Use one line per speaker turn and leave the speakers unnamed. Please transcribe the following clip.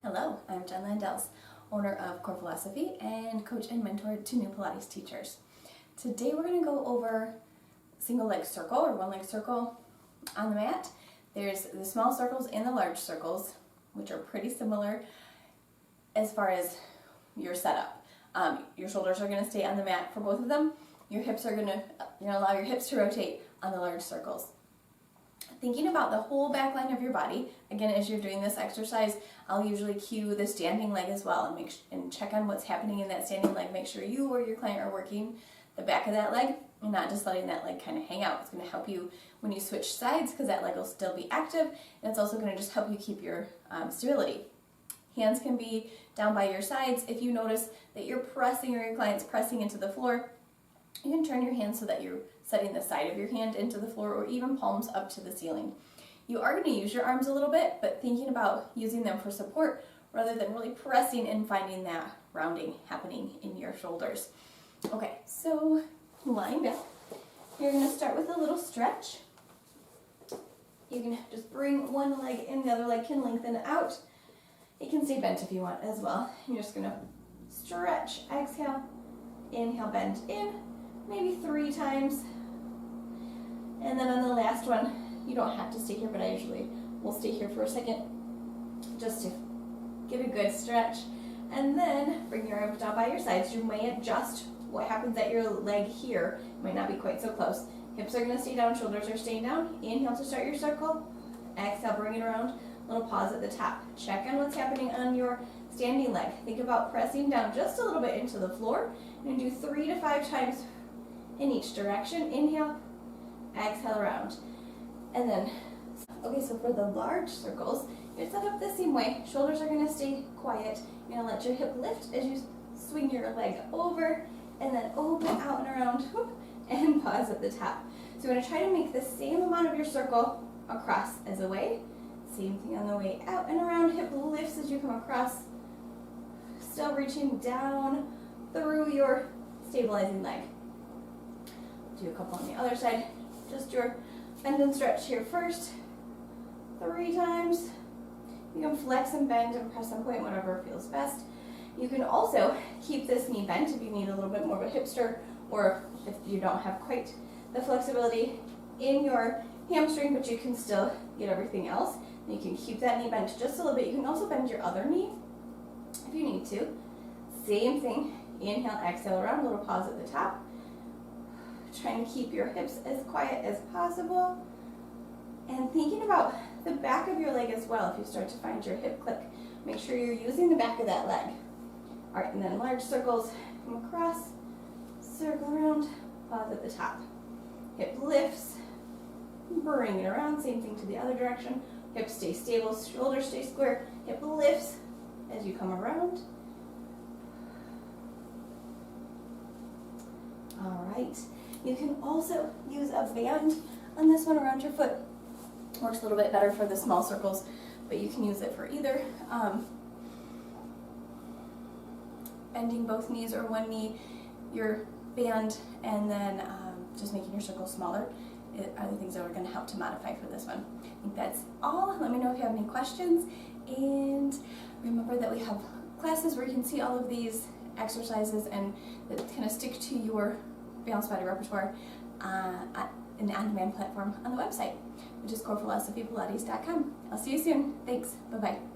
Hello, I'm Jen Landels, owner of Core Philosophy and coach and mentor to new Pilates teachers. Today we're going to go over single leg circle or one leg circle on the mat. There's the small circles and the large circles, which are pretty similar as far as your setup. Your shoulders are going to stay on the mat for both of them. Your hips are going to, allow your hips to rotate on the large circles. Thinking about the whole back line of your body, again, as you're doing this exercise, I'll usually cue the standing leg as well and check on what's happening in that standing leg. Make sure you or your client are working the back of that leg and not just letting that leg kind of hang out. It's going to help you when you switch sides because that leg will still be active, and it's also going to just help you keep your stability. Hands can be down by your sides. If you notice that you're pressing or your client's pressing into the floor, you can turn your hands so that you're setting the side of your hand into the floor or even palms up to the ceiling. You are going to use your arms a little bit, but thinking about using them for support rather than really pressing and finding that rounding happening in your shoulders. Okay, so lying down. You're going to start with a little stretch. You can just bring one leg in, the other leg can lengthen out. It can stay bent if you want as well. You're just going to stretch, exhale, inhale, bend in, maybe 3 times. And then on the last one, you don't have to stay here, but I usually will stay here for a second just to give a good stretch. And then bring your arms down by your sides. You may adjust what happens at your leg here. It might not be quite so close. Hips are going to stay down, shoulders are staying down. Inhale to start your circle. Exhale, bring it around. Little pause at the top. Check on what's happening on your standing leg. Think about pressing down just a little bit into the floor. And do 3 to 5 times in each direction. Inhale, exhale around. And then, okay, so for the large circles, you're set up the same way. Shoulders are going to stay quiet. You're going to let your hip lift as you swing your leg over and then open out and around and pause at the top. So you're going to try to make the same amount of your circle across as away. Same thing on the way out and around. Hip lifts as you come across. Still reaching down through your stabilizing leg. Do a couple on the other side. Just your bend and stretch here first. 3 times. You can flex and bend and press and point, whatever feels best. You can also keep this knee bent if you need a little bit more of a hipster, or if you don't have quite the flexibility in your hamstring, but you can still get everything else. And you can keep that knee bent just a little bit. You can also bend your other knee if you need to. Same thing. Inhale, exhale around, little pause at the top. Trying to keep your hips as quiet as possible. And thinking about the back of your leg as well. If you start to find your hip click, make sure you're using the back of that leg. All right, and then large circles, come across, circle around, pause at the top. Hip lifts, bring it around, same thing to the other direction. Hips stay stable, shoulders stay square, hip lifts as you come around. All right. You can also use a band on this one around your foot. Works a little bit better for the small circles, but you can use it for either. Bending both knees or one knee, your band, and then just making your circle smaller are the things that are going to help to modify for this one. I think that's all. Let me know if you have any questions, and remember that we have classes where you can see all of these exercises and that kind of stick to your balanced body repertoire in the on-demand platform on the website, which is corephilosophypilates.com. I'll see you soon. Thanks. Bye-bye.